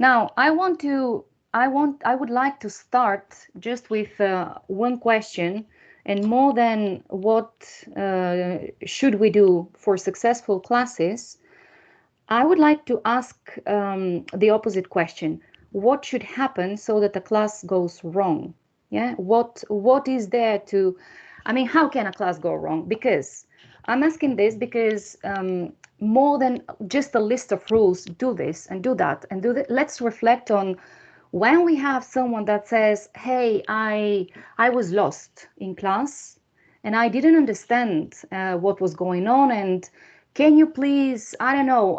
Now, I would like to start just with one question, and more than what should we do for successful classes, I would like to ask the opposite question. What should happen so that the class goes wrong? Yeah, what is there to, I mean, how can a class go wrong? Because I'm asking this because more than just a list of rules, do this and do that and do that. Let's reflect on when we have someone that says, "Hey, I was lost in class and I didn't understand what was going on, and can you please, I don't know,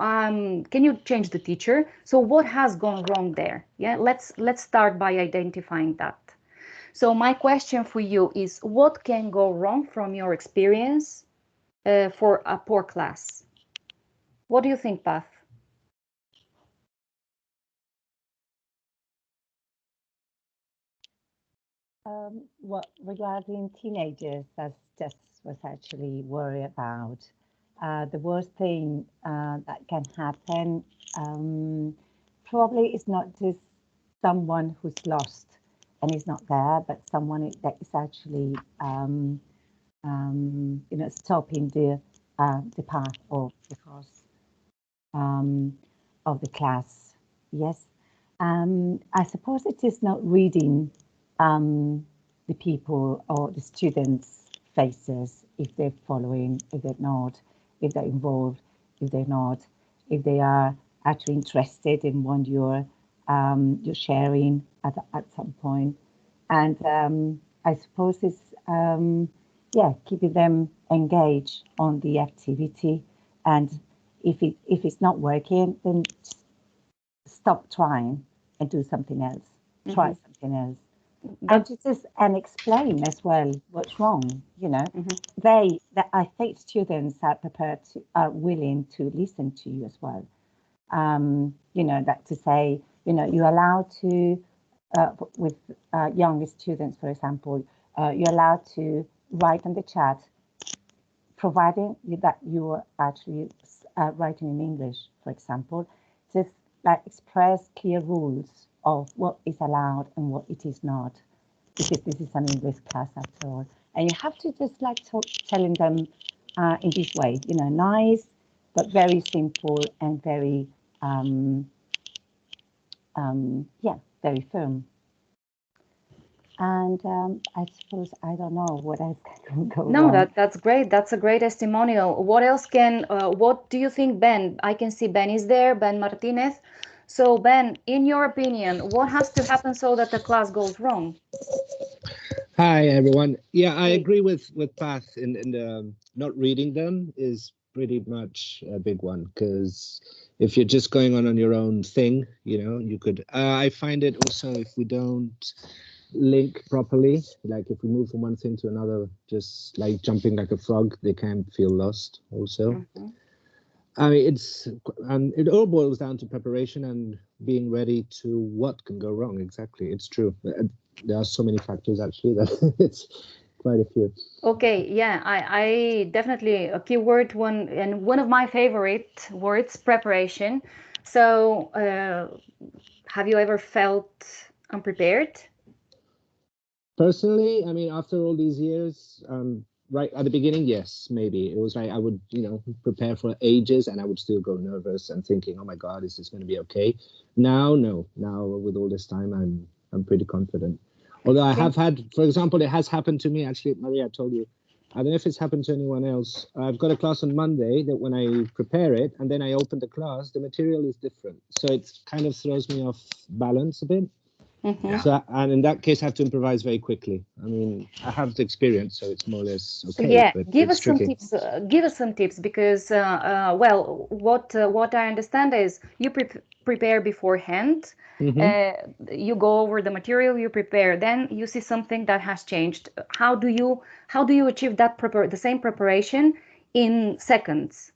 can you change the teacher?" So what has gone wrong there? Yeah, let's start by identifying that. So my question for you is, what can go wrong from your experience for a poor class? What do you think, Beth? What regarding teenagers, that's just was actually worried about. The worst thing that can happen probably is not just someone who's lost and is not there, but someone that is actually stopping the path or the course of the class. Yes, I suppose it is not reading the people or the students' faces, if they're following, if they're not, if they're involved, if they're not, if they are actually interested in what you're sharing at some point. And I suppose it's keeping them engaged on the activity. And if it's not working, then stop trying and do something else. Try something else. And explain as well what's wrong. I think students are are willing to listen to you as well. That to say, you're allowed to with younger students, for example, you're allowed to write on the chat, providing that you are actually writing in English, for example. Just express clear rules of what is allowed and what it is not, because this is an English class after all. And you have to just telling them in this way, nice, but very simple and very, very firm. And I suppose, I don't know what else can go wrong. No, that's great. That's a great testimonial. What else what do you think, Ben? I can see Ben is there, Ben Martinez. So Ben, in your opinion, what has to happen so that the class goes wrong? Hi, everyone. Yeah, I agree with Path in not reading them is pretty much a big one, because if you're just going on your own thing, you could, I find it also if we don't link properly, like if we move from one thing to another, just like jumping like a frog, they can feel lost also. I mean, it all boils down to preparation and being ready to what can go wrong. Exactly, it's true. There are so many factors actually that it's quite a few. Okay, yeah, I definitely a key word one of my favorite words, preparation. So, have you ever felt unprepared? Personally, I mean, after all these years, right at the beginning, yes, maybe it was like I would, prepare for ages, and I would still go nervous and thinking, "Oh my God, is this going to be okay?" Now, no. Now, with all this time, I'm pretty confident. Although I have had, for example, it has happened to me actually. Maria, I told you, I don't know if it's happened to anyone else. I've got a class on Monday that when I prepare it and then I open the class, the material is different, so it kind of throws me off balance a bit. So, and in that case, I have to improvise very quickly. I mean, I have the experience, so it's more or less okay. Yeah, but give it's us some tricky. tips. Give us some tips because, well, what I understand is you prepare beforehand. You go over the material you prepare. Then you see something that has changed. How do you achieve that the same preparation in seconds?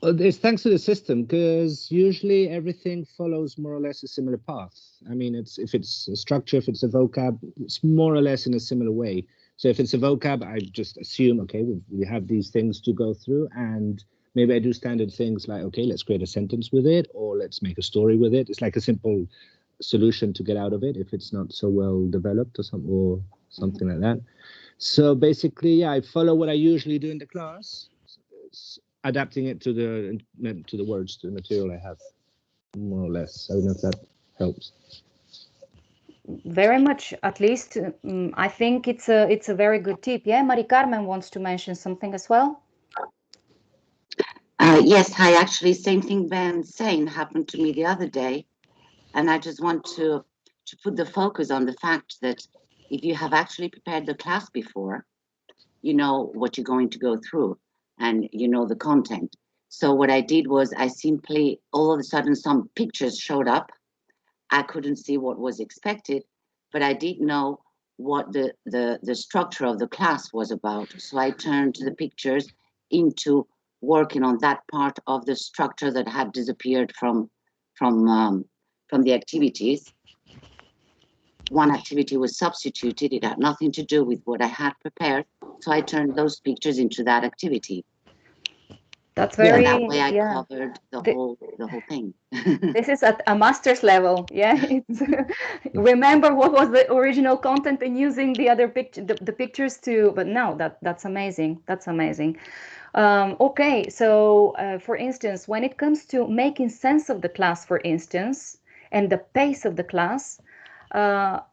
It's thanks to the system, because usually everything follows more or less a similar path. I mean, if it's a structure, if it's a vocab, it's more or less in a similar way. So if it's a vocab, I just assume, okay, we have these things to go through, and maybe I do standard things like, okay, let's create a sentence with it, or let's make a story with it. It's like a simple solution to get out of it if it's not so well developed or something like that. So basically, yeah, I follow what I usually do in the class, adapting it to the words, to the material I have, more or less. I don't know if that helps. Very much, at least. I think it's a very good tip. Yeah, Mari Carmen wants to mention something as well. Yes, hi. Actually, same thing Ben's saying happened to me the other day, and I just want to put the focus on the fact that if you have actually prepared the class before, you know what you're going to go through, and you know the content. So what I did was I simply, all of a sudden, some pictures showed up. I couldn't see what was expected, but I did know what the structure of the class was about. So I turned the pictures into working on that part of the structure that had disappeared from the activities. One activity was substituted. It had nothing to do with what I had prepared. So I turned those pictures into that activity. That's very, that way I covered the whole thing. This is at a master's level. Yeah, it's remember what was the original content and using the other the pictures to. But no, that's amazing. That's amazing. Okay, so for instance, when it comes to making sense of the class, for instance, and the pace of the class,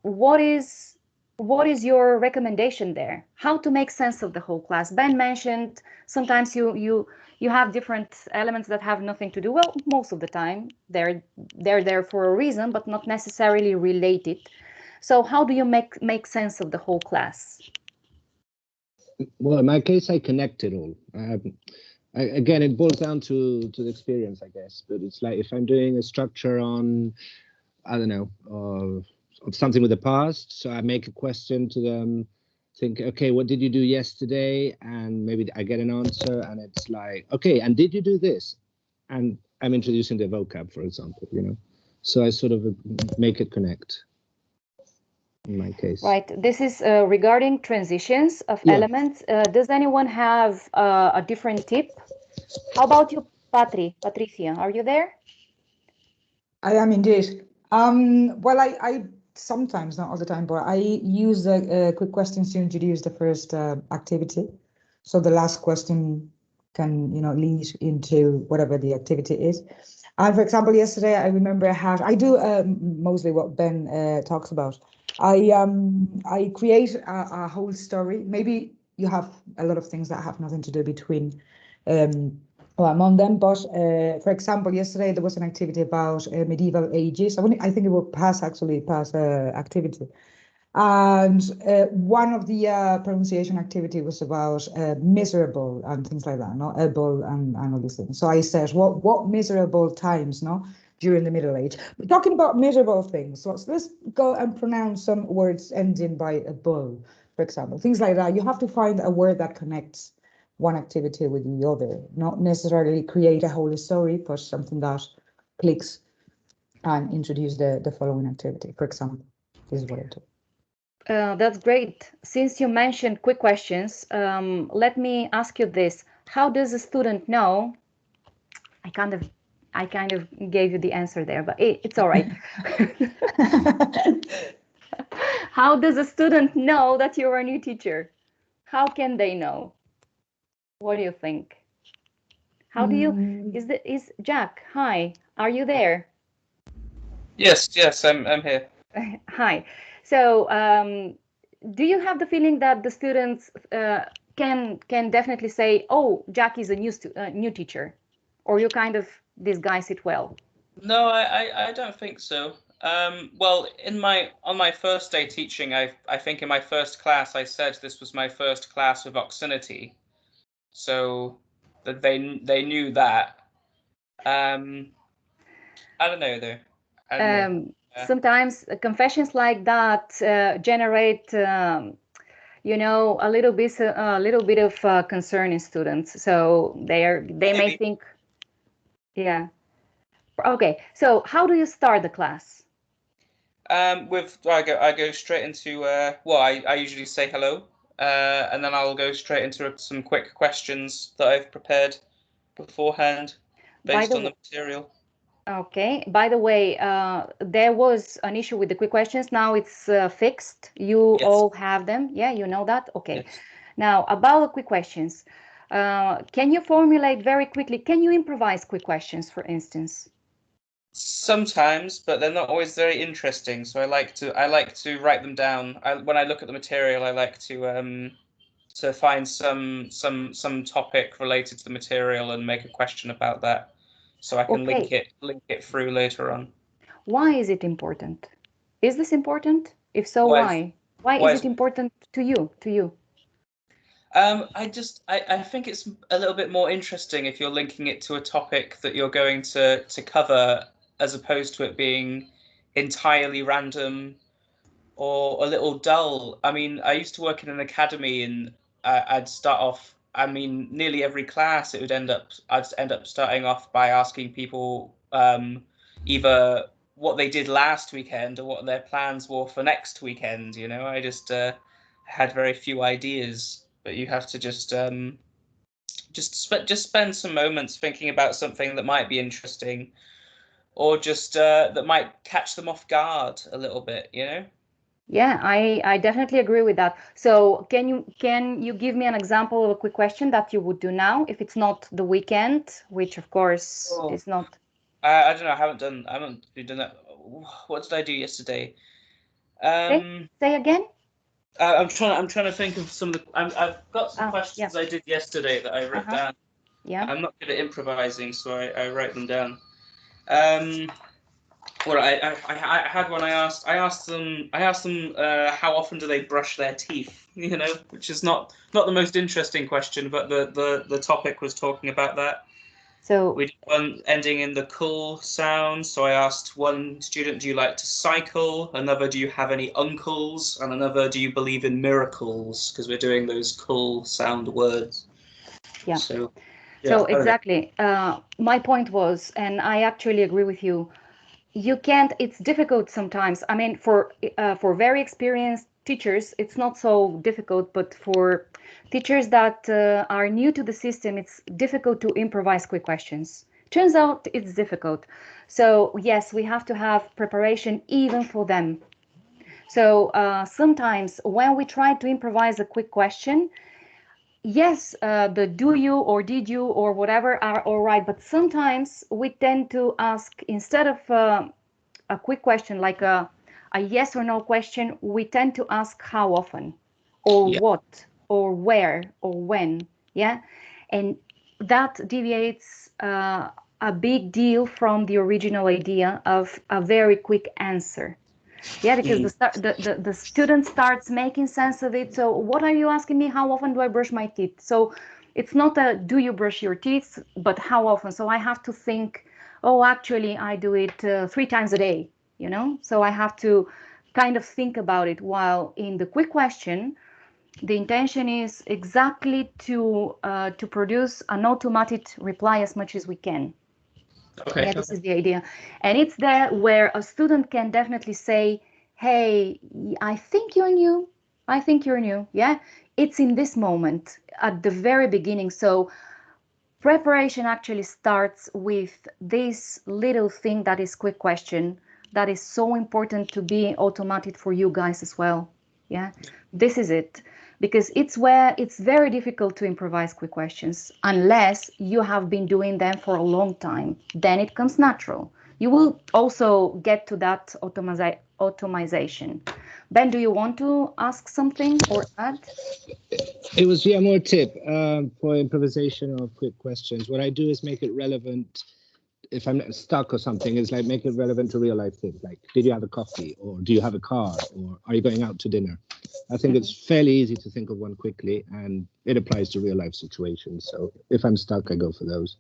what is your recommendation there? How to make sense of the whole class? Ben mentioned sometimes you have different elements that have nothing to do. Well, most of the time they're there for a reason, but not necessarily related. So how do you make sense of the whole class? Well, in my case, I connect it all. Again, it boils down to the experience, I guess. But it's like if I'm doing a structure on, I don't know, of something with the past, so I make a question to them, think, okay, what did you do yesterday? And maybe I get an answer, and it's like, okay, and did you do this? And I'm introducing the vocab, for example, you know. So I sort of make it connect. In my case. Right. This is regarding transitions of elements. Does anyone have a different tip? How about you, Patricia? Are you there? I am indeed. Well, I sometimes, not all the time, but I use quick questions to introduce the first activity. So the last question can, lead into whatever the activity is. And for example, yesterday, I remember I do mostly what Ben talks about. I create a whole story. Maybe you have a lot of things that have nothing to do between among them, but for example, yesterday there was an activity about medieval ages. I think it was past activity. And one of the pronunciation activity was about miserable and things like that, able and all these things. So I said, what miserable times, during the Middle Age. We're talking about miserable things. So let's go and pronounce some words ending by a bull, for example, things like that. You have to find a word that connects one activity with the other, not necessarily create a whole story, but something that clicks and introduce the following activity, for example. This is what I do. That's great. Since you mentioned quick questions, let me ask you this. How does a student know? I kind of gave you the answer there, but it's all right. How does a student know that you're a new teacher? How can they know? What do you think? How do you, is Jack, hi, are you there? Yes, I'm here. Hi. So, do you have the feeling that the students can definitely say, "Oh, Jack is a new teacher," or you kind of disguise it well? No, I don't think so. Well, on my first day teaching, I think in my first class I said this was my first class with Oxinity, so that they knew that. I don't know though. I don't know. Sometimes confessions like that generate, a little bit of concern in students. So they may think, yeah. Okay. So how do you start the class? I go straight into I usually say hello, and then I'll go straight into some quick questions that I've prepared. beforehand based on the material. Okay. By the way, there was an issue with the quick questions. Now it's fixed. You Yes. all have them. Yeah, you know that. Okay. Yes. Now about the quick questions, can you formulate very quickly? Can you improvise quick questions, for instance? Sometimes, but they're not always very interesting. So I like to write them down. When I look at the material, I like to find some topic related to the material and make a question about that, so I can link it through later on. Why is it important? Is this important? If so, Why? Why is it important to you? I think it's a little bit more interesting if you're linking it to a topic that you're going to cover, as opposed to it being entirely random or a little dull. I mean, I used to work in an academy, and I'd start off. I mean, nearly every class, I'd end up starting off by asking people either what they did last weekend or what their plans were for next weekend. You know, I just had very few ideas. But you have to just spend some moments thinking about something that might be interesting, or just that might catch them off guard a little bit, you know? Yeah, I definitely agree with that. So can you give me an example of a quick question that you would do now, if it's not the weekend, which of course is not. I don't know. I haven't done that. What did I do yesterday? Say again. I'm trying to think of some of the. I've got some questions yeah. I did yesterday that I wrote down. Yeah. I'm not good at improvising, so I write them down. Well, I had one. I asked them how often do they brush their teeth? You know, which is not the most interesting question, but the topic was talking about that. So we did one ending in the cool sound. So I asked one student, "Do you like to cycle?" Another, "Do you have any uncles?" And another, "Do you believe in miracles?" Because we're doing those cool sound words. Yeah. So exactly. My point was, and I actually agree with you. You can't. It's difficult sometimes. I mean, for very experienced teachers, it's not so difficult. But for teachers that are new to the system, it's difficult to improvise quick questions. Turns out it's difficult. So yes, we have to have preparation even for them. So sometimes when we try to improvise a quick question, yes, the do you or did you or whatever are all right. But sometimes we tend to ask, instead of a quick question like a yes or no question, we tend to ask how often or what or where or when. Yeah. And that deviates a big deal from the original idea of a very quick answer. Yeah, because the student starts making sense of it. So what are you asking me? How often do I brush my teeth? So it's not a do you brush your teeth, but how often. So I have to think, oh, actually I do it 3 times a day, you know. So I have to kind of think about it, while in the quick question the intention is exactly to produce an automated reply as much as we can. Okay. Yeah, this is the idea. And it's there where a student can definitely say, hey, I think you're new. I think you're new. Yeah, it's in this moment at the very beginning. So preparation actually starts with this little thing that is quick question, that is so important to be automated for you guys as well. Yeah, this is it. Because it's where it's very difficult to improvise quick questions unless you have been doing them for a long time. Then it comes natural. You will also get to that automation. Ben, do you want to ask something or add? It was, yeah, more tip for improvisation of quick questions. What I do is make it relevant. If I'm stuck or something, is like make it relevant to real life things. Like, did you have a coffee, or do you have a car, or are you going out to dinner? I think it's fairly easy to think of one quickly, and it applies to real life situations. So if I'm stuck, I go for those.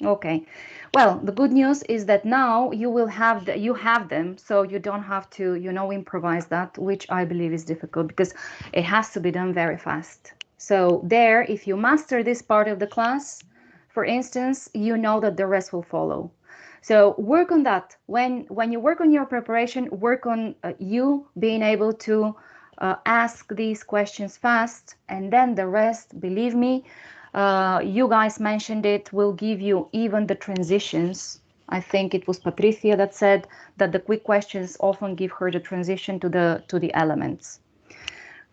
Okay. Well, the good news is that now you will have you have them, so you don't have to, you know, improvise that, which I believe is difficult because it has to be done very fast. So there, if you master this part of the class, for instance, you know that the rest will follow. So work on that. When you work on your preparation, work on you being able to ask these questions fast, and then the rest, believe me, You guys mentioned it will give you even the transitions. I think it was Patricia that said that the quick questions often give her the transition to the elements.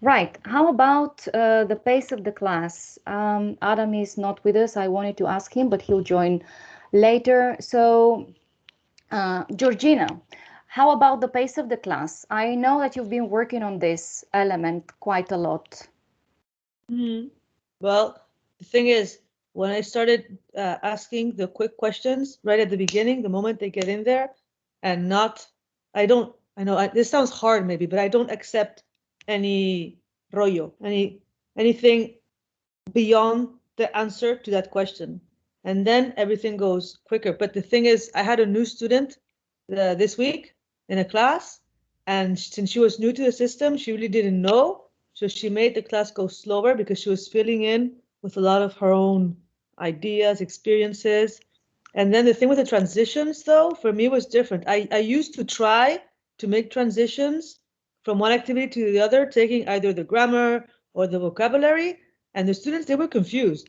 Right. How about the pace of the class? Adam is not with us. I wanted to ask him, but he'll join later. So, Georgina, how about the pace of the class? I know that you've been working on this element quite a lot. Well, the thing is, when I started asking the quick questions right at the beginning, the moment they get in there, and I know this sounds hard maybe, but I don't accept any rollo, anything beyond the answer to that question. And then everything goes quicker. But the thing is, I had a new student this week in a class, and since she was new to the system, she really didn't know. So she made the class go slower because she was filling in with a lot of her own ideas, experiences. And then the thing with the transitions, though, for me was different. I used to try to make transitions from one activity to the other, taking either the grammar or the vocabulary, and the students, they were confused.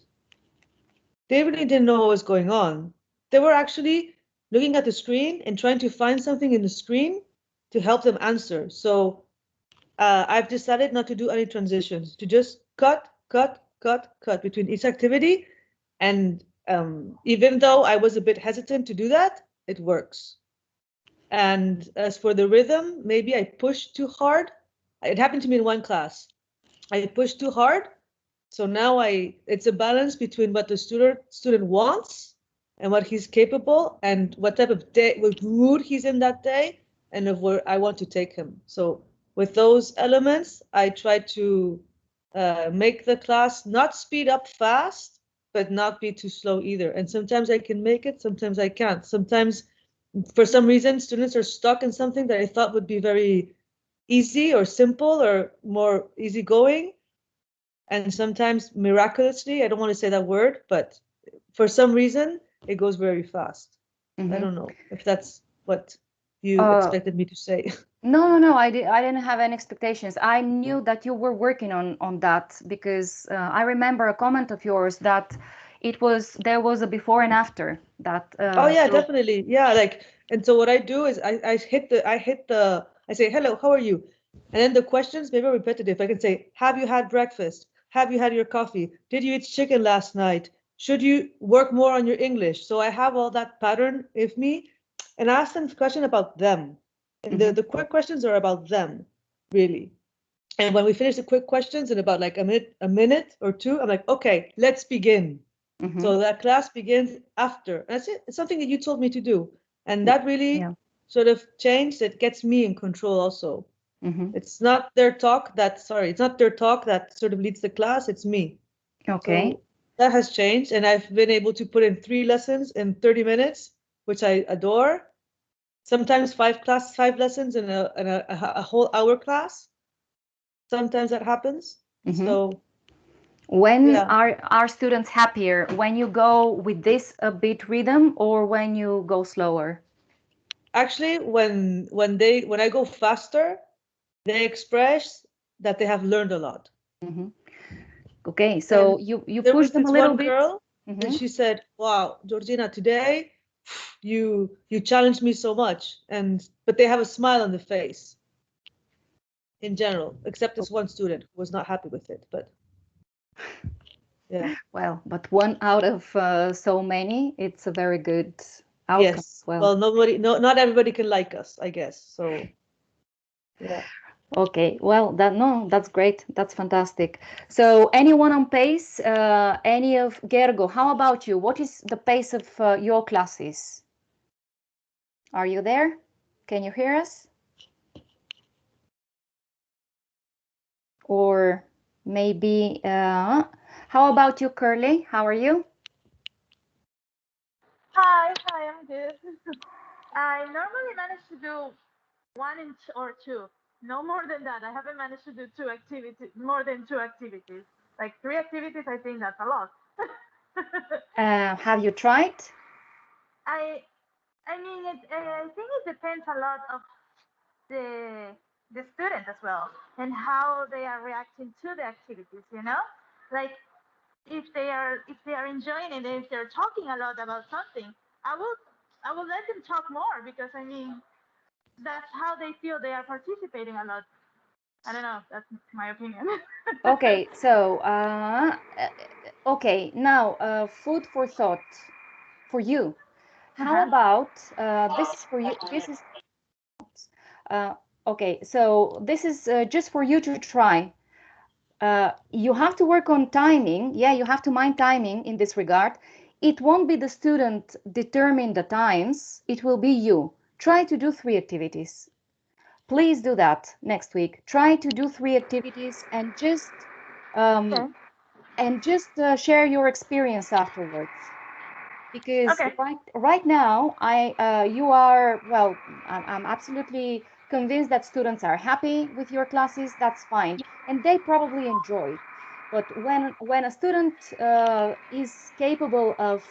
They really didn't know what was going on. They were actually looking at the screen and trying to find something in the screen to help them answer. So I've decided not to do any transitions, to just cut between each activity. And even though I was a bit hesitant to do that, it works. And as for the rhythm, maybe I pushed too hard. It happened to me in one class. I pushed too hard. So now it's a balance between what the student wants and what he's capable and what type of day, what mood he's in that day, and of where I want to take him. So with those elements, I try to make the class not speed up fast, but not be too slow either. And sometimes I can make it, sometimes I can't. Sometimes, for some reason, students are stuck in something that I thought would be very easy or simple or more easygoing. And sometimes miraculously, I don't want to say that word, but for some reason, it goes very fast. I don't know if that's what you expected me to say. No. I didn't have any expectations. I knew that you were working on that because I remember a comment of yours that there was a before and after that. Oh yeah, definitely. Yeah, like, and so what I do is I say, hello, how are you? And then the questions maybe are repetitive. I can say, have you had breakfast? Have you had your coffee? Did you eat chicken last night? Should you work more on your English? So I have all that pattern with me, and I ask them a question about them. And the quick questions are about them, really. And when we finish the quick questions in about like a minute or two, I'm like, okay, let's begin. So that class begins after. That's it. It's something that you told me to do. And that really sort of changed. It gets me in control also. It's not their talk that sort of leads the class. It's me. Okay. So that has changed. And I've been able to put in 3 lessons in 30 minutes, which I adore. Sometimes 5 lessons in a whole hour class. Sometimes that happens. So when are students happier? When you go with this a beat rhythm or when you go slower? Actually, when I go faster, they express that they have learned a lot. Okay, so you push them a little bit. Girl, and she said, "Wow, Georgina, today you challenged me so much." But they have a smile on the face in general, except this one student who was not happy with it. But yeah. Well, but 1 out of so many, it's a very good outcome. Yes. Well, not everybody can like us, I guess. So yeah. Okay, well, that's great. That's fantastic. So anyone on pace? Any of Gergo? How about you? What is the pace of your classes? Are you there? Can you hear us? Or maybe, how about you, Curly? How are you? Hi, I'm good. I normally manage to do 1 or 2, no more than that. I haven't managed to do more than 2 activities. Like 3 activities, I think that's a lot. Have you tried? I mean, I think it depends a lot of the student as well and how they are reacting to the activities. Like if they are enjoying it, if they're talking a lot about something, I will let them talk more, because I mean that's how they feel they are participating a lot. I don't know. That's my opinion. Okay, so okay, now food for thought for you. How Uh-huh. about this is for you? This is uh, okay. So this is just for you to try. You have to work on timing. Yeah, you have to mind timing in this regard. It won't be the student determine the times. It will be you. Try to do 3 activities. Please do that next week. Try to do 3 activities um, Okay. and just share your experience afterwards. Because Okay. right now you are well. I'm absolutely convinced that students are happy with your classes. That's fine, and they probably enjoy. But when a student is capable of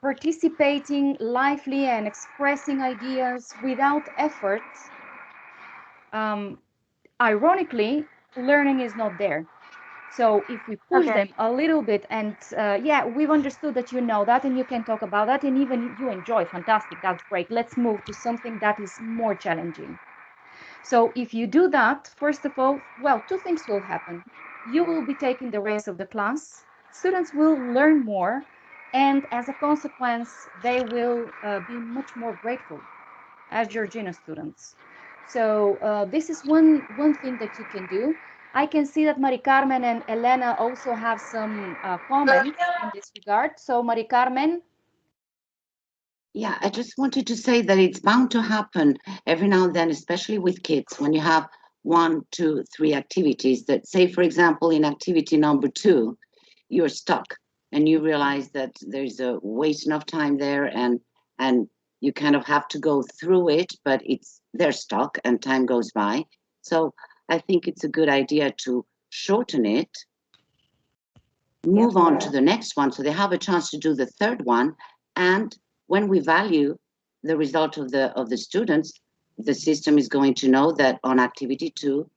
participating lively and expressing ideas without effort, um, ironically, learning is not there. So if we push Okay. them a little bit, and yeah, we've understood that you know that and you can talk about that, and even you enjoy, fantastic, that's great. Let's move to something that is more challenging. So if you do that, first of all, well, two things will happen. You will be taking the reins of the class, students will learn more, and as a consequence, they will be much more grateful as Georgina students. So this is one thing that you can do. I can see that Mari Carmen and Elena also have some comments in this regard. So Mari Carmen, Yeah, I just wanted to say that it's bound to happen every now and then, especially with kids, when you have 1, 2, 3 activities that, say, for example, in activity number 2, you're stuck and you realize that there's a wasting of time there, and you kind of have to go through it, but they're stuck and time goes by. So I think it's a good idea to shorten it, move on to the next one so they have a chance to do the third one. And when we value the result of the students, the system is going to know that on activity 2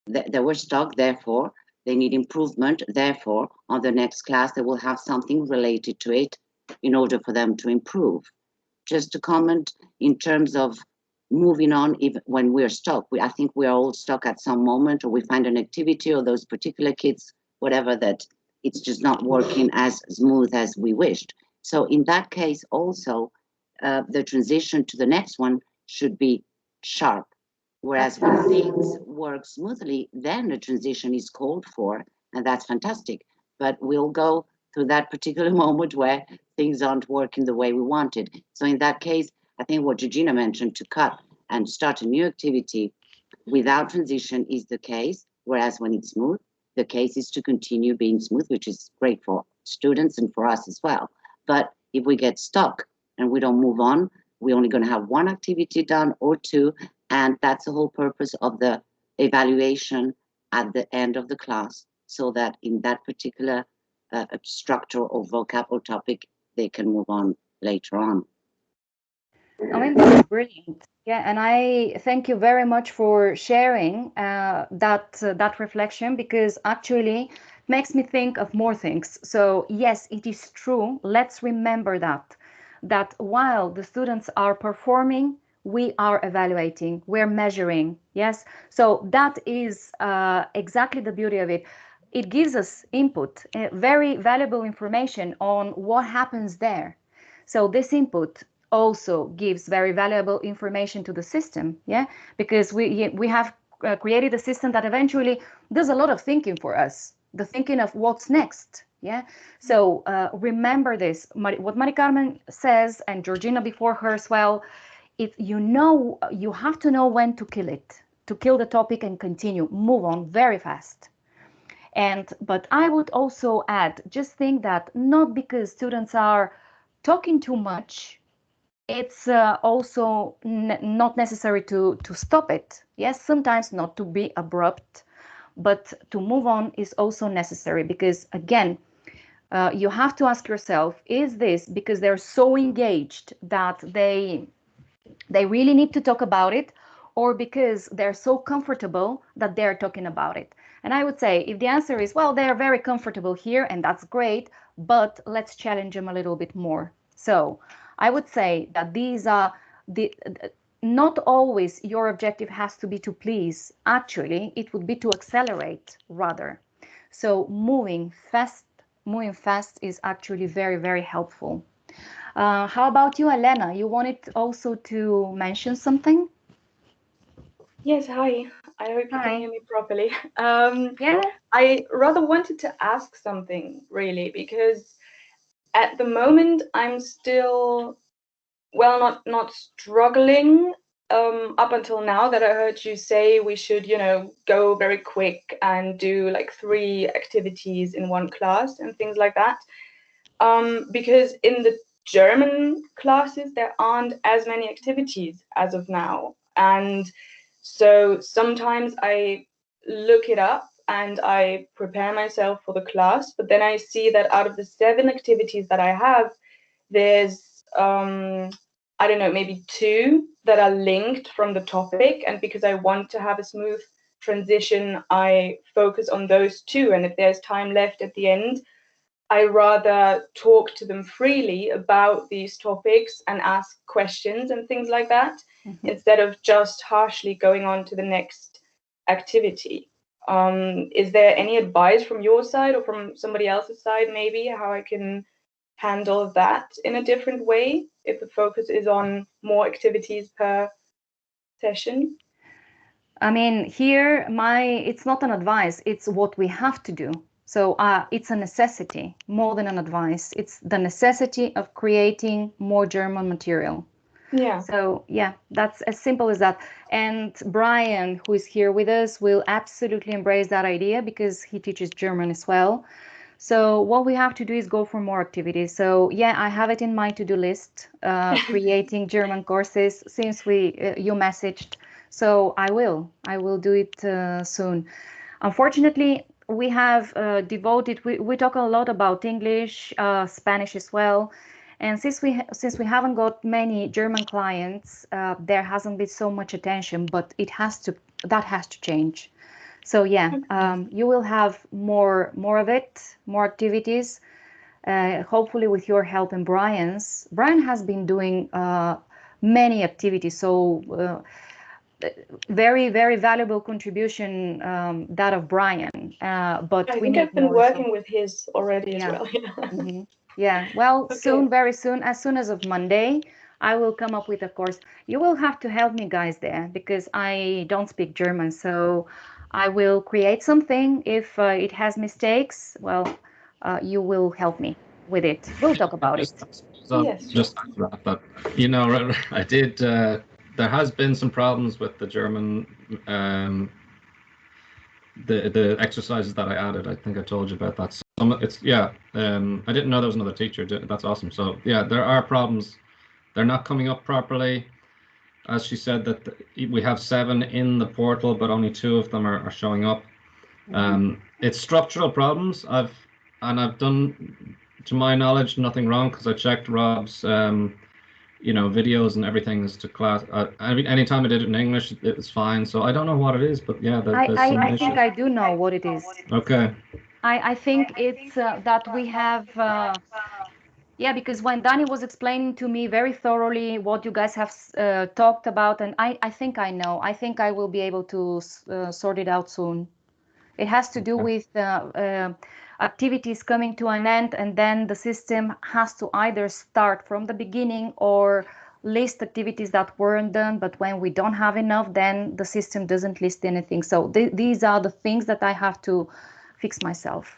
they were stuck, therefore they need improvement, therefore on the next class they will have something related to it in order for them to improve. Just to comment in terms of moving on, even when we're stuck, I think we're all stuck at some moment, or we find an activity, or those particular kids, whatever, that it's just not working as smooth as we wished. So in that case also, the transition to the next one should be sharp. Whereas when things work smoothly, then the transition is called for, and that's fantastic. But we'll go through that particular moment where things aren't working the way we wanted. So in that case, I think what Georgina mentioned, to cut and start a new activity without transition is the case, whereas when it's smooth, the case is to continue being smooth, which is great for students and for us as well. But if we get stuck and we don't move on, we're only going to have 1 activity done or 2, and that's the whole purpose of the evaluation at the end of the class, so that in that particular structure or vocab or topic, they can move on later on. I mean, that's brilliant. Yeah, and I thank you very much for sharing that reflection, because actually makes me think of more things. So yes, it is true. Let's remember that while the students are performing, we are evaluating, we're measuring. Yes, so that is exactly the beauty of it. It gives us input, very valuable information on what happens there. So this input also gives very valuable information to the system, yeah, because we have created a system that eventually does a lot of thinking for us, the thinking of what's next, yeah. So remember this, what Mari Carmen says, and Georgina before her as well. If you know, you have to know when to kill it, to kill the topic and continue, move on very fast. But I would also add, just think that not because students are talking too much, it's also not necessary to stop it. Yes, sometimes not to be abrupt, but to move on is also necessary, because again, you have to ask yourself, is this because they're so engaged that they really need to talk about it, or because they're so comfortable that they're talking about it? And I would say if the answer is, well, they are very comfortable here and that's great, but let's challenge them a little bit more. So I would say that these are not always your objective has to be to please. Actually, it would be to accelerate rather. So moving fast is actually very, very helpful. How about you, Elena? You wanted also to mention something? Yes, hi. I hope you Hi. can hear me properly. Yeah. I rather wanted to ask something really, because at the moment I'm still, well, not struggling. Up until now that I heard you say we should, go very quick and do like 3 activities in one class and things like that. Because in the German classes there aren't as many activities as of now, and so sometimes I look it up and I prepare myself for the class, but then I see that out of the 7 activities that I have, there's I don't know, maybe 2 that are linked from the topic, and because I want to have a smooth transition, I focus on those 2, and if there's time left at the end, I rather talk to them freely about these topics and ask questions and things like that, instead of just harshly going on to the next activity. Is there any advice from your side or from somebody else's side, maybe, how I can handle that in a different way if the focus is on more activities per session? I mean, here, it's not an advice, it's what we have to do. So it's a necessity more than an advice. It's the necessity of creating more German material. Yeah. So yeah, that's as simple as that. And Brian, who is here with us, will absolutely embrace that idea because he teaches German as well. So what we have to do is go for more activities. So yeah, I have it in my to-do list, creating German courses since you messaged. So I will do it soon. Unfortunately, we have we talk a lot about English, Spanish as well. And since we haven't got many German clients, there hasn't been so much attention, but that has to change. So yeah, you will have more of it, more activities, hopefully with your help and Brian's. Brian has been doing many activities, so very, very valuable contribution, that of Brian. But I we think need I've been more. working with his already as Yeah. well. Mhm. Yeah, well, Okay. soon, very soon, as soon as of Monday, I will come up with a course. You will have to help me guys there because I don't speak German, so I will create something. If it has mistakes, well, you will help me with it. We'll talk about it. So Yes, sure. just after that, but I did. There has been some problems with the German, the exercises that I added. I think I told you about that. I didn't know there was another teacher. That's awesome. So yeah, there are problems. They're not coming up properly. As she said, that we have 7 in the portal, but only 2 of them are showing up. It's structural problems. I've done, to my knowledge, nothing wrong because I checked Rob's videos and everything as to class. Anytime I did it in English, it was fine. So I don't know what it is, but yeah, there's some I issues. think I do know what it is. Okay. I think it's that we have, yeah, because when Danny was explaining to me very thoroughly what you guys have talked about, and I think I know, I think I will be able to sort it out soon. It has to do with activities coming to an end, and then the system has to either start from the beginning or list activities that weren't done. But when we don't have enough, then the system doesn't list anything. So these are the things that I have to fix myself.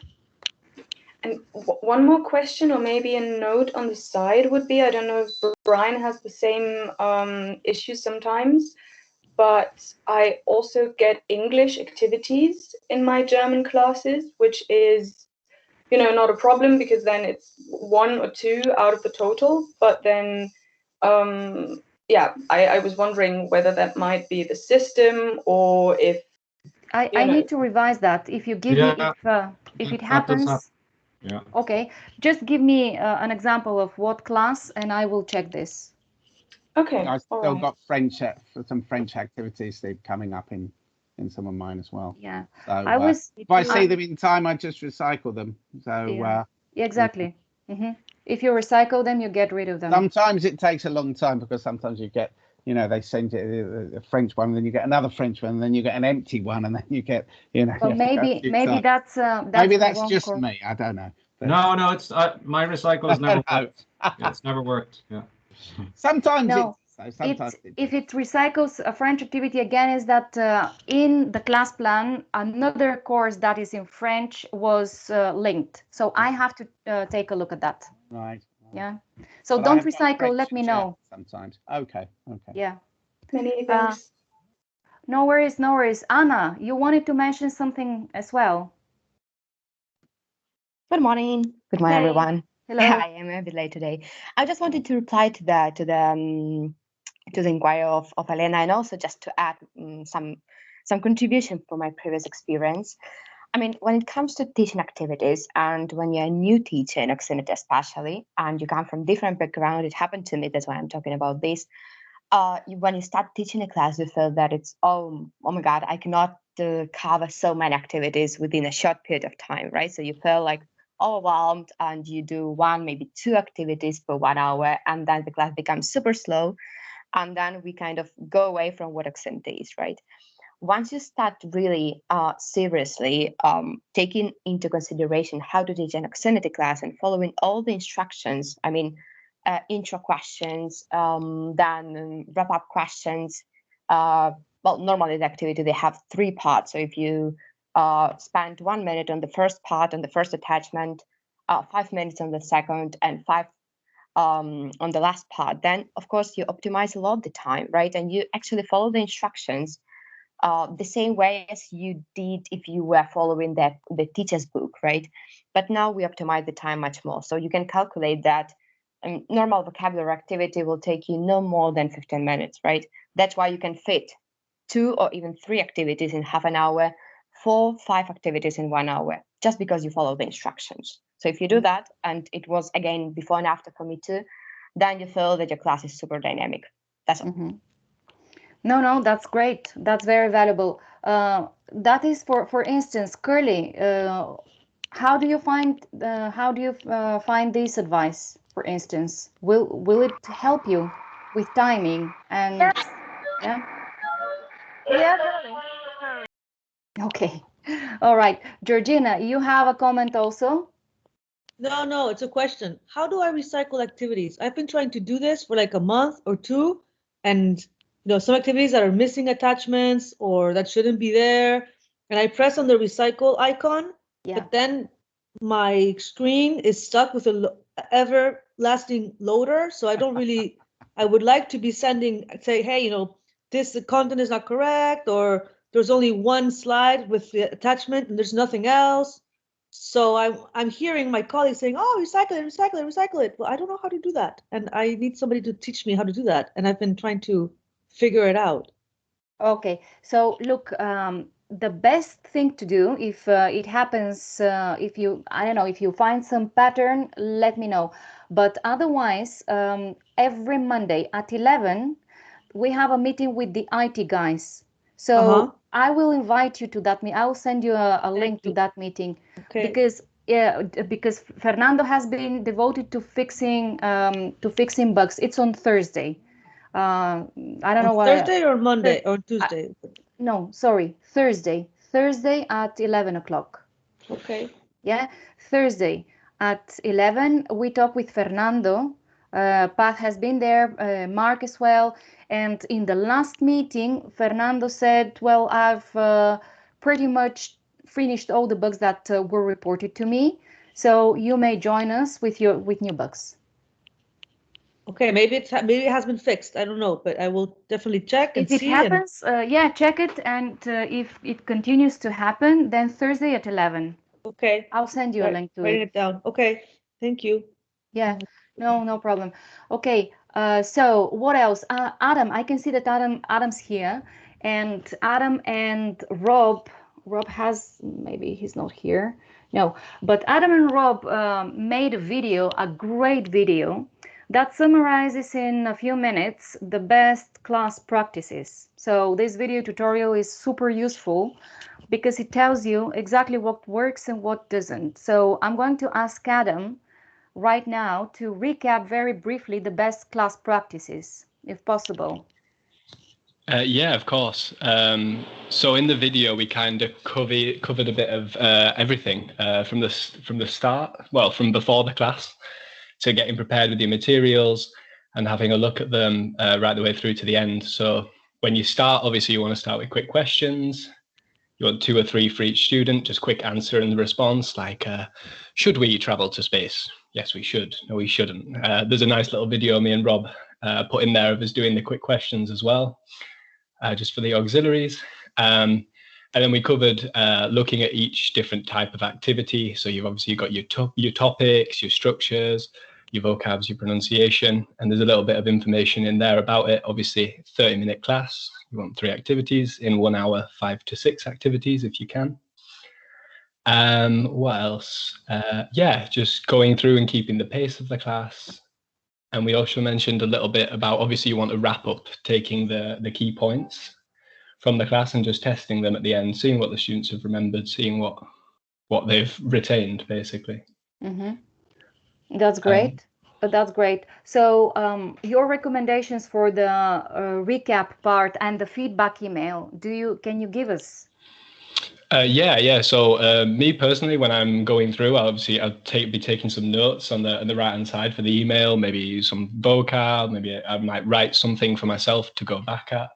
And one more question, or maybe a note on the side would be, I don't know if Brian has the same issue sometimes, but I also get English activities in my German classes, which is, not a problem because then it's 1 or 2 out of the total. But then, I was wondering whether that might be the system or if I need to revise that. If you give me, if it happens, yeah. Okay, just give me an example of what class, and I will check this. Okay. I've still got French, some French activities coming up in in some of mine as well. Yeah, So I was. if I see them in time, I just recycle them. So Yeah, exactly. If you recycle them, you get rid of them. Sometimes it takes a long time because sometimes you get, you know, they send you a French one, and then you get another French one, and then you get an empty one, and then you get, you know. Well, maybe that's maybe the that's wrong just course. me. I don't know. But No, it's my recycle has never worked. Yeah, it's never worked. Yeah. Sometimes No, sometimes if it recycles a French activity again, is that in the class plan, another course that is in French was linked. So I have to take a look at that. Right. Yeah. So But don't recycle. Let me know. Sometimes. Okay. Yeah. Many thanks. No worries. No worries. Anna, you wanted to mention something as well. Good morning. Good morning, Hey. everyone. Hello. I am a bit late today. I just wanted to reply to the inquiry of Elena, and also just to add some contribution from my previous experience. I mean, when it comes to teaching activities, and when you're a new teacher in Oxford especially, and you come from different background, it happened to me. That's why I'm talking about this. When you start teaching a class, you feel that it's oh my God, I cannot cover so many activities within a short period of time, right? So you feel like overwhelmed, and you do one, maybe two activities per 1 hour, and then the class becomes super slow, and then we kind of go away from what accent is, right? Once you start really seriously taking into consideration how to teach an obscenity class and following all the instructions, I mean, intro questions, then wrap-up questions. Well, normally the activity, they have 3 parts. So if you spend 1 minute on the first part, on the first attachment, 5 minutes on the second, and 5 on the last part, then of course you optimize a lot of the time, right? And you actually follow the instructions the same way as you did if you were following the teacher's book, right? But now we optimize the time much more. So you can calculate that normal vocabulary activity will take you no more than 15 minutes, right? That's why you can fit 2 or even 3 activities in half an hour, 4, 5 activities in 1 hour, just because you follow the instructions. So if you do that, and it was again before and after for me too, then you feel that your class is super dynamic. That's all. No, that's great. That's very valuable. That is for instance, Curly. How do you find this advice? For instance, will it help you with timing and Yes. yeah? Yeah, totally. Okay, all right, Georgina, you have a comment also? No, it's a question. How do I recycle activities? I've been trying to do this for like a month or 2, and some activities that are missing attachments or that shouldn't be there, and I press on the recycle icon, but then my screen is stuck with a everlasting loader, so I don't really. I would like to be say, hey, this content is not correct, or there's only one slide with the attachment and there's nothing else. So I'm hearing my colleagues saying, oh, recycle it. Well, I don't know how to do that. And I need somebody to teach me how to do that. And I've been trying to figure it out. Okay, so look, the best thing to do if it happens, if you find some pattern, let me know. But otherwise, every Monday at 11, we have a meeting with the IT guys. So I will invite you to that meeting. I will send you a link to that meeting because Fernando has been devoted to fixing bugs. It's on Thursday. I don't know why. Thursday or Monday or Tuesday? No, sorry, Thursday. Thursday at 11 o'clock. Okay. Yeah, Thursday at 11. We talk with Fernando. Pat has been there, Mark as well. And in the last meeting, Fernando said, well, I've pretty much finished all the bugs that were reported to me. So you may join us with new bugs. Okay, maybe it has been fixed. I don't know, but I will definitely check and see. If it happens, yeah, check it. And if it continues to happen, then Thursday at 11. Okay. I'll send you a link to writing it down. Okay. Thank you. Yeah, no problem. Okay, so what else? Adam, I can see that Adam's here, and Adam and Rob has, maybe he's not here. No, but Adam and Rob made a video, a great video, that summarizes in a few minutes the best class practices. So this video tutorial is super useful because it tells you exactly what works and what doesn't. So I'm going to ask Adam right now to recap very briefly the best class practices, if possible. Yeah, of course. So in the video, we kind of covered a bit of everything from the start, well, from before the class, to getting prepared with your materials and having a look at them right the way through to the end. So when you start, obviously you want to start with quick questions. You want 2 or 3 for each student, just quick answer and response, like, should we travel to space? Yes, we should. No, we shouldn't. There's a nice little video me and Rob put in there of us doing the quick questions as well. Just for the auxiliaries. And then we covered looking at each different type of activity. So you've obviously got your topics, your structures, your vocabs, your pronunciation, and there's a little bit of information in there about it. Obviously, 30-minute class, you want 3 activities in 1 hour, 5 to 6 activities if you can. What else? Yeah, just going through and keeping the pace of the class. And we also mentioned a little bit about, obviously you want to wrap up, taking the key points from the class and just testing them at the end, seeing what the students have remembered, seeing what they've retained, basically. Mm-hmm. That's great. That's great. So your recommendations for the recap part and the feedback email, can you give us? Yeah. So me personally, when I'm going through, I'll be taking some notes on the right hand side for the email, maybe some vocab, maybe I might write something for myself to go back at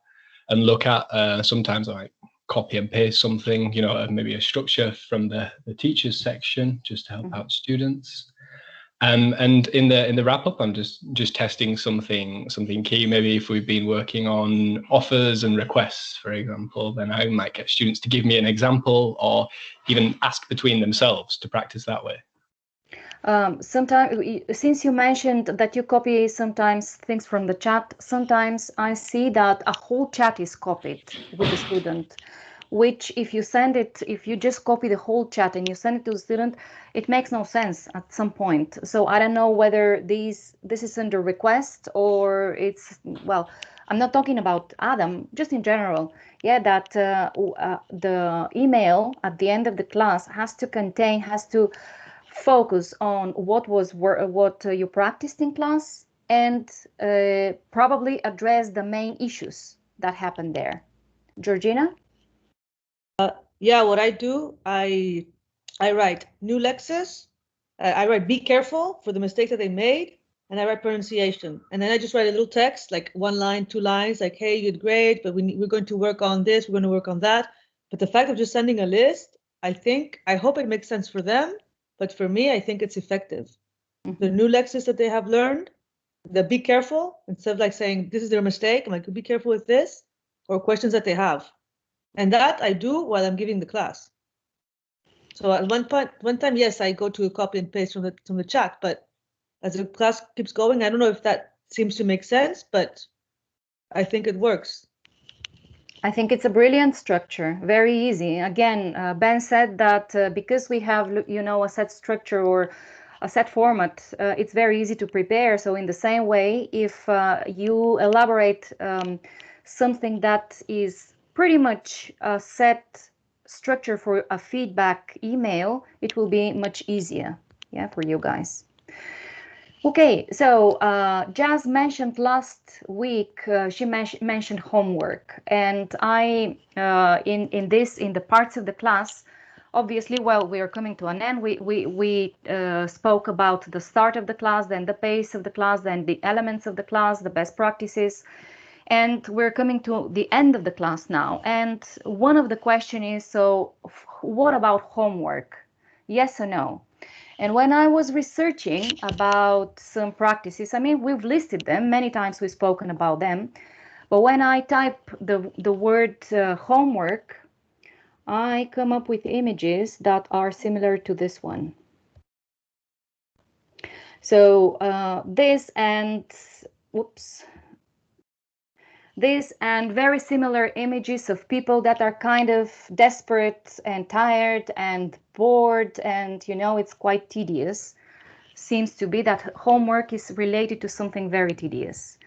and look at. Sometimes I might copy and paste something, maybe a structure from the teachers section just to help out students. And in the wrap up, I'm just testing something key. Maybe if we've been working on offers and requests, for example, then I might get students to give me an example or even ask between themselves to practice that way. Sometimes, since you mentioned that you copy sometimes things from the chat, sometimes I see that a whole chat is copied with the student, which if you just copy the whole chat and you send it to the student, it makes no sense at some point. So I don't know whether this is under request or it's, well, I'm not talking about Adam, just in general. Yeah, that the email at the end of the class has to focus on what you practiced in class and probably address the main issues that happened there. Georgina? Yeah, what I do, I write new lexis. I write be careful for the mistake that they made, and I write pronunciation. And then I just write a little text, like 1 line, 2 lines, like, hey, you did great, but we're going to work on this, we're going to work on that. But the fact of just sending a list, I hope it makes sense for them, but for me, I think it's effective. Mm-hmm. The new lexis that they have learned, the be careful, instead of like saying, this is their mistake, I'm like, be careful with this, or questions that they have. And that I do while I'm giving the class. So at one time, yes, I go to a copy and paste from the chat, but as the class keeps going, I don't know if that seems to make sense, but I think it works. I think it's a brilliant structure, very easy. Again, Ben said that because we have, a set structure or a set format, it's very easy to prepare. So in the same way, if you elaborate something that is pretty much a set structure for a feedback email, it will be much easier, for you guys. Okay, so Jazz mentioned last week, she mentioned homework, and I, in the parts of the class, obviously, well, we are coming to an end. We spoke about the start of the class, then the pace of the class, then the elements of the class, the best practices, and we're coming to the end of the class now. And one of the question is, so what about homework? Yes or no? And when I was researching about some practices, I mean, we've listed them, many times we've spoken about them, but when I type the word homework, I come up with images that are similar to this one. So this and very similar images of people that are kind of desperate and tired and bored, and it's quite tedious. seems to be that homework is related to something very tedious.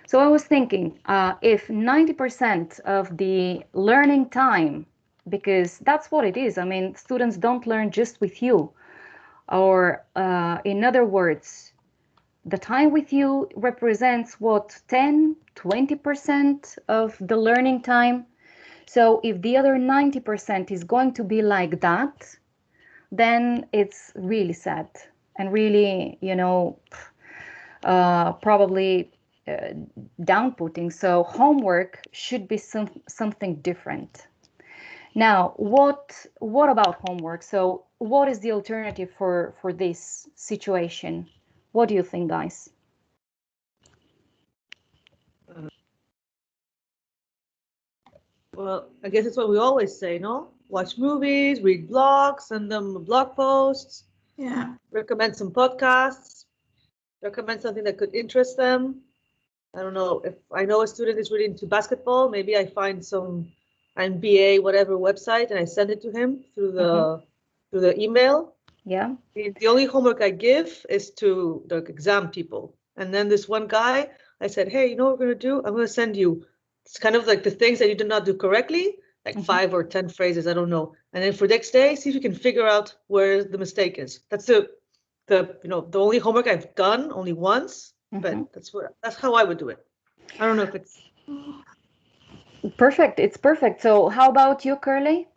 So I was thinking, if 90% of the learning time, because that's what it is, I mean, students don't learn just with you, or in other words, the time with you represents what, 10, 20% of the learning time. So if the other 90% is going to be like that, then it's really sad and really, probably down-putting. So homework should be something different. Now, what about homework? So what is the alternative for this situation? What do you think, guys? Well, I guess it's what we always say, no? Watch movies, read blogs, send them blog posts. Yeah. Recommend some podcasts. Recommend something that could interest them. I don't know, if I know a student is really into basketball, maybe I find some NBA whatever website and I send it to him through the email. Yeah. The only homework I give is to the exam people. And then this one guy, I said, hey, you know what we're gonna do? I'm gonna send you, it's kind of like the things that you did not do correctly, like 5 or 10 phrases, I don't know. And then for next day, see if you can figure out where the mistake is. That's the only homework I've done only once, but that's how I would do it. I don't know if it's perfect. It's perfect. So how about you, Curly?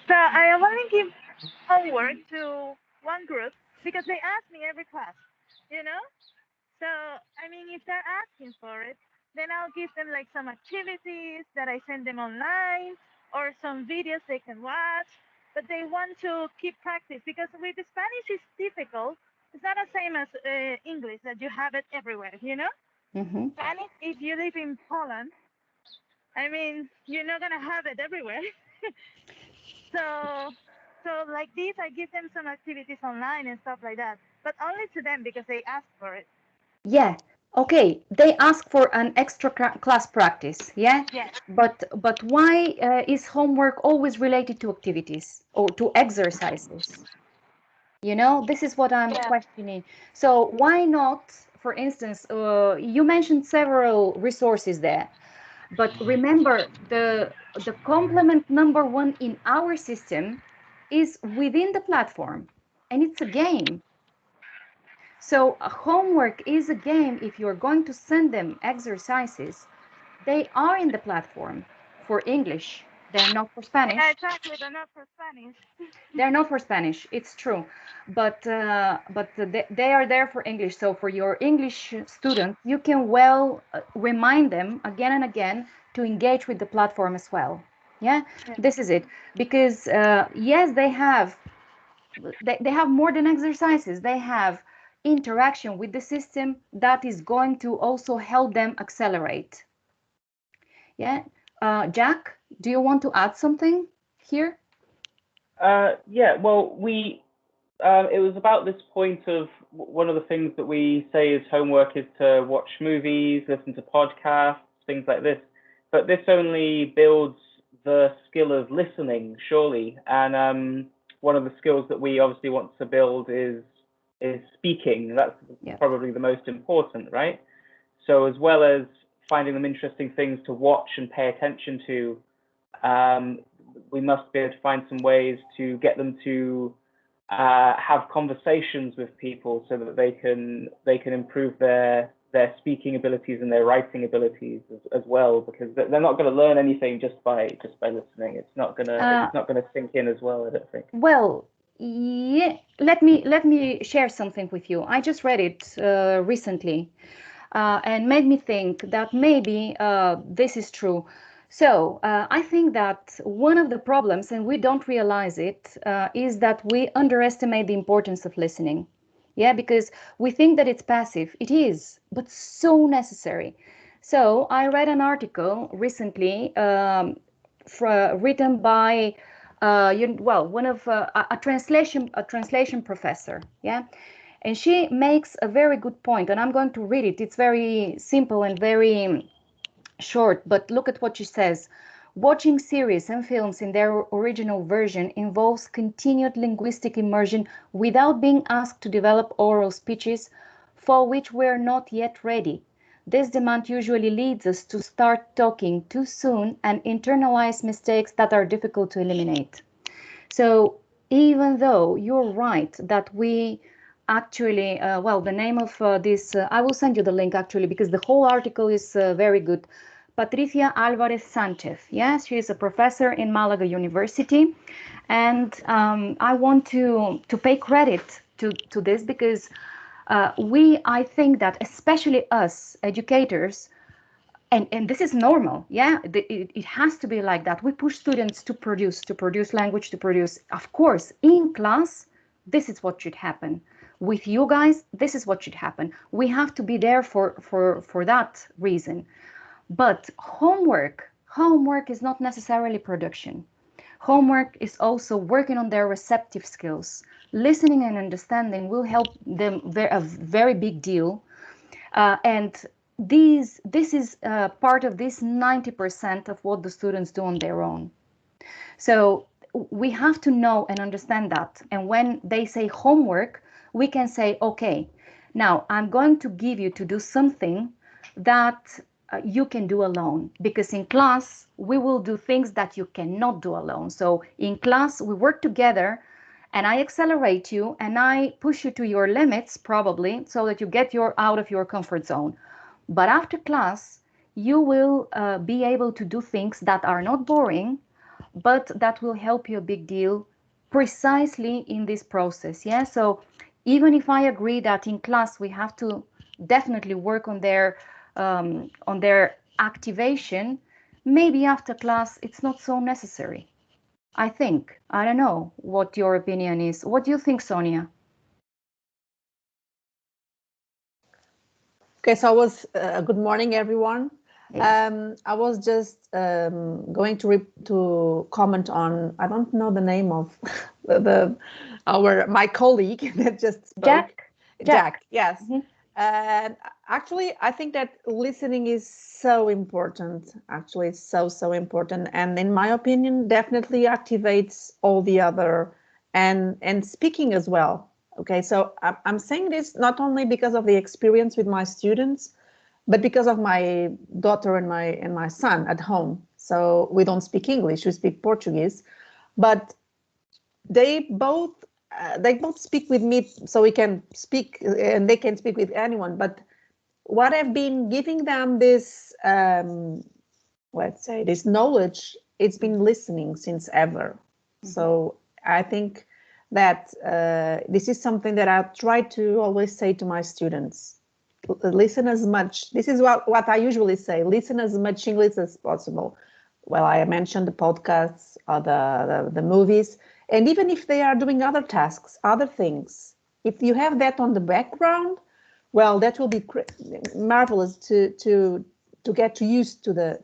So I only give homework to one group because they ask me every class, you know? So, I mean, if they're asking for it, then I'll give them like some activities that I send them online or some videos they can watch. But they want to keep practice because with the Spanish it's difficult. It's not the same as English that you have it everywhere, you know? Spanish, if you live in Poland, I mean, you're not gonna have it everywhere. So, like this, I give them some activities online and stuff like that, but only to them because they ask for it. Yeah. Okay. They ask for an extra class practice. Yeah. Yes. But why is homework always related to activities or to exercises? This is what I'm questioning. So why not, for instance, you mentioned several resources there, but remember the complement number one in our system is within the platform, and it's a game. So homework is a game. If you're going to send them exercises, they are in the platform for English. They're not for Spanish. Yeah, exactly. They're not for Spanish. They're not for Spanish. It's true, but they are there for English. So for your English students, you can well remind them again and again to engage with the platform as well. Yeah, this is it. Because yes, they have more than exercises. They have interaction with the system that is going to also help them accelerate. Yeah, Jack, do you want to add something here? Yeah, well, it was about this point of one of the things that we say is homework is to watch movies, listen to podcasts, things like this. But this only builds the skill of listening, surely. And one of the skills that we obviously want to build is speaking. That's probably the most important, right? So as well as finding them interesting things to watch and pay attention to, we must be able to find some ways to get them to have conversations with people so that they can improve their speaking abilities and their writing abilities as well, because they're not going to learn anything just by listening. It's not gonna sink in as well, I don't think. Well, yeah, let me share something with you. I just read it recently and made me think that maybe this is true. So I think that one of the problems, and we don't realize it, is that we underestimate the importance of listening. Yeah, because we think that it's passive. It is, but so necessary. So I read an article recently written by one of a translation professor. Yeah, and she makes a very good point, and I'm going to read it. It's very simple and very short, but look at what she says. Watching series and films in their original version involves continued linguistic immersion without being asked to develop oral speeches for which we're not yet ready. This demand usually leads us to start talking too soon and internalize mistakes that are difficult to eliminate. So even though you're right that we actually, well, the name of this, I will send you the link actually, because the whole article is very good. Patricia Alvarez Sanchez, yes, she is a professor in Malaga University. And I want to pay credit to this because I think that especially us educators, and this is normal, yeah, it has to be like that. We push students to produce language, to produce. Of course, in class, this is what should happen. With you guys, this is what should happen. We have to be there for that reason. But homework is not necessarily production. Homework is also working on their receptive skills. Listening and understanding will help them a very big deal. And this is part of this 90% of what the students do on their own. So we have to know and understand that. And when they say homework, we can say, okay, now I'm going to give you to do something that you can do alone, because in class we will do things that you cannot do alone. So in class we work together and I accelerate you and I push you to your limits probably so that you get out of your comfort zone. But after class, you will be able to do things that are not boring, but that will help you a big deal precisely in this process. Yeah. So even if I agree that in class we have to definitely work on their activation, maybe after class it's not so necessary. I think. I don't know what your opinion is. What do you think, Sonia? Okay, so good morning, everyone. I was just going to comment on, I don't know the name of my colleague that just spoke. Jack, yes. Mm-hmm. And actually, I think that listening is so important. Actually, it's so important. And in my opinion, definitely activates all the other and speaking as well. Okay, so I'm saying this not only because of the experience with my students, but because of my daughter and my son at home. So we don't speak English, we speak Portuguese, but they both speak with me, so we can speak and they can speak with anyone. But what I've been giving them this, let's say, this knowledge, it's been listening since ever. Mm-hmm. So I think that this is something that I try to always say to my students. Listen as much. This is what I usually say. Listen as much English as possible. Well, I mentioned the podcasts or the movies. And even if they are doing other tasks, other things, if you have that on the background, well, that will be marvelous to get used to the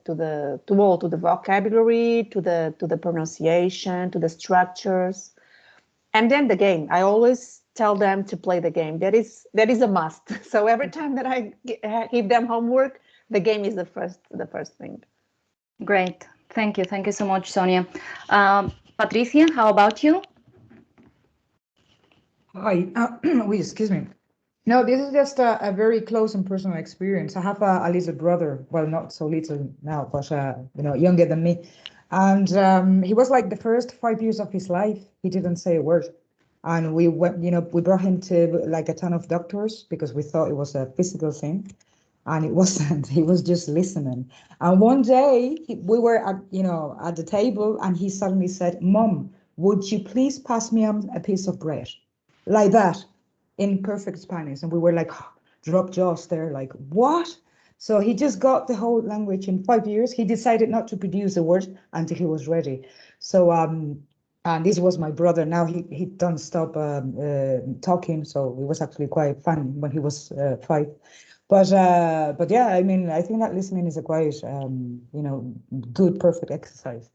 vocabulary, to the pronunciation, to the structures. And then the game. I always tell them to play the game. That is a must. So every time that I give them homework, the game is the first thing. Great. Thank you so much, Sonia. Patricia, how about you? Hi. Excuse me. No, this is just a very close and personal experience. I have a little brother. Well, not so little now, but younger than me. And he was like the first 5 years of his life, he didn't say a word. And we went, we brought him to like a ton of doctors because we thought it was a physical thing. And it wasn't. He was just listening. And one day we were at the table and he suddenly said, "Mom, would you please pass me a piece of bread?" Like that, in perfect Spanish. And we were like, drop jaws there, like, what? So he just got the whole language in 5 years. He decided not to produce a word until he was ready. So and this was my brother. Now he don't stop talking. So it was actually quite fun when he was 5. But yeah, I mean, I think that listening is a quite good, perfect exercise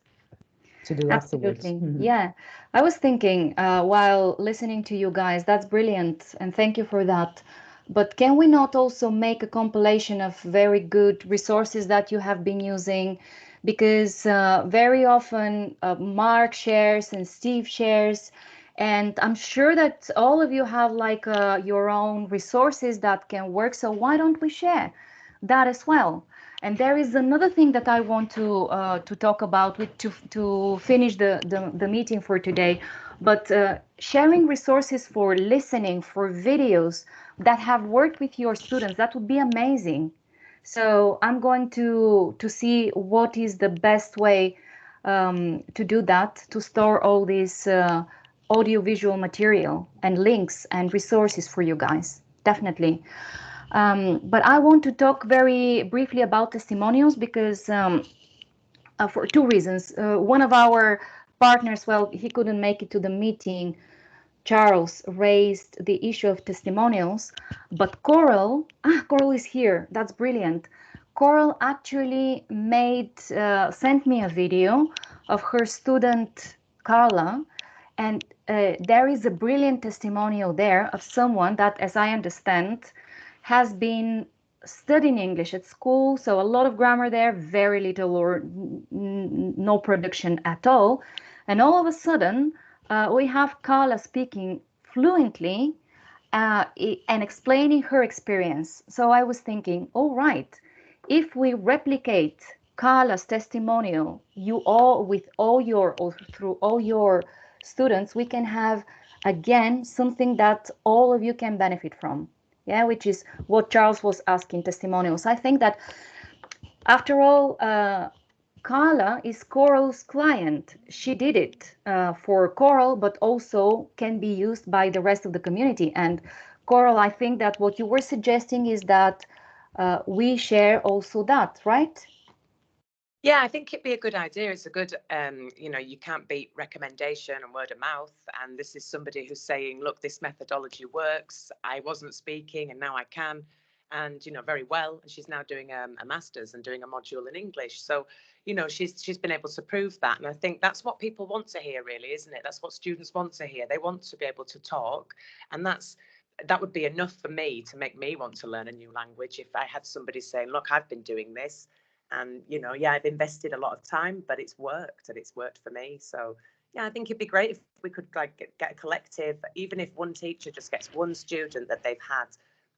to do afterwards. Absolutely. Mm-hmm. Yeah, I was thinking while listening to you guys, that's brilliant, and thank you for that. But can we not also make a compilation of very good resources that you have been using? because very often Mark shares and Steve shares, and I'm sure that all of you have like your own resources that can work. So why don't we share that as well? And there is another thing that I want to talk about to finish the meeting for today. But sharing resources for listening, for videos that have worked with your students, that would be amazing. So I'm going to see what is the best way to do that, to store all this audiovisual material and links and resources for you guys, definitely. But I want to talk very briefly about testimonials because for two reasons. One of our partners, well, he couldn't make it to the meeting. Charles raised the issue of testimonials, but Coral is here. That's brilliant. Coral actually sent me a video of her student Carla, and there is a brilliant testimonial there of someone that, as I understand, has been studying English at school, so a lot of grammar there, very little or no production at all, and all of a sudden we have Carla speaking fluently and explaining her experience. So I was thinking, all right, if we replicate Carla's testimonial, through all your students, we can have again something that all of you can benefit from. Yeah, which is what Charles was asking, testimonials. I think that after all, Carla is Coral's client. She did it for Coral, but also can be used by the rest of the community. And Coral, I think that what you were suggesting is that we share also that, right? Yeah, I think it'd be a good idea. It's a good, you can't beat recommendation and word of mouth. And this is somebody who's saying, look, this methodology works. I wasn't speaking and now I can. And, very well. And she's now doing a master's and doing a module in English. So, she's been able to prove that. And I think that's what people want to hear, really, isn't it? That's what students want to hear. They want to be able to talk. And that would be enough for me to make me want to learn a new language. If I had somebody saying, look, I've been doing this. And, I've invested a lot of time, but it's worked and it's worked for me. So, yeah, I think it'd be great if we could get a collective, even if one teacher just gets one student that they've had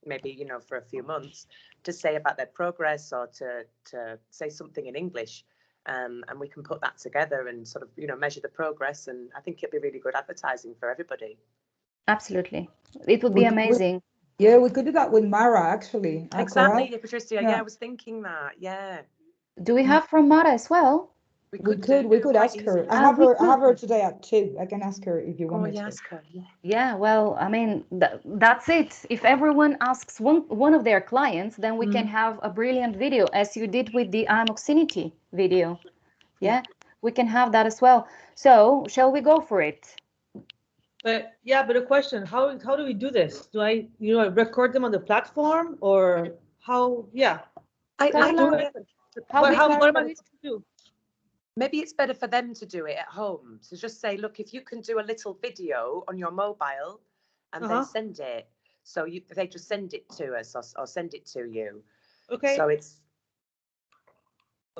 maybe, for a few months to say about their progress or to say something in English. And we can put that together and sort of, measure the progress. And I think it'd be really good advertising for everybody. Absolutely. It would be amazing. Yeah, we could do that with Mara, actually. Exactly, Patricia. Yeah, I was thinking that. Yeah. Do we have from Mara as well? We could ask her. I have her today at 2. I can ask her if you want me to. Ask her. Yeah, well, I mean, that's it. If everyone asks one of their clients, then we can have a brilliant video, as you did with the Moxinity video. Yeah, we can have that as well. So, shall we go for it? But a question: how do we do this? Do I record them on the platform, or how? Yeah, I do it. What am I supposed to do? Maybe it's better for them to do it at home. So just say, look, if you can do a little video on your mobile and then send it. So they just send it to us or send it to you. Okay. So it's...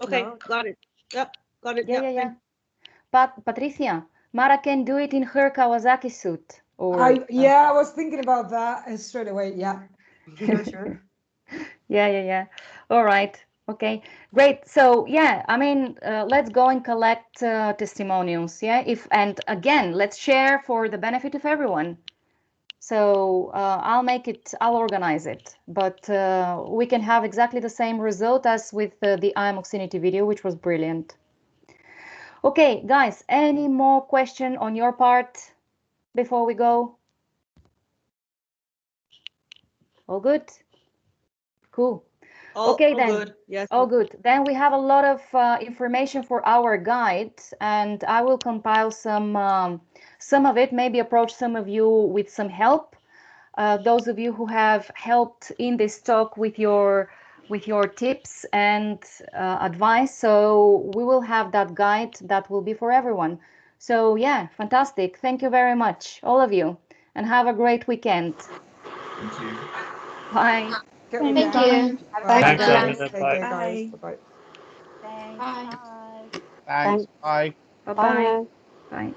Okay, got it. Yep, got it. Yeah. Patricia, Mara can do it in her Kawasaki suit. I was thinking about that straight away. Yeah. Sure. Yeah. All right. Okay, great. So yeah, I mean, let's go and collect testimonials. Yeah, and again, let's share for the benefit of everyone. So I'll organize it, but we can have exactly the same result as with the Moxinity video, which was brilliant. Okay, guys, any more question on your part before we go? All good? Cool. Okay, then. Good. Yes. All good. Then we have a lot of information for our guide, and I will compile some of it, maybe approach some of you with some help. Those of you who have helped in this talk with your tips and advice. So we will have that guide that will be for everyone. So yeah, fantastic. Thank you very much, all of you, and have a great weekend. Thank you. Bye. Thank you. Bye. Bye. Take care, guys. Bye. Bye. Thanks. Bye. Bye. Thanks. Bye. Bye-bye. Bye. Bye.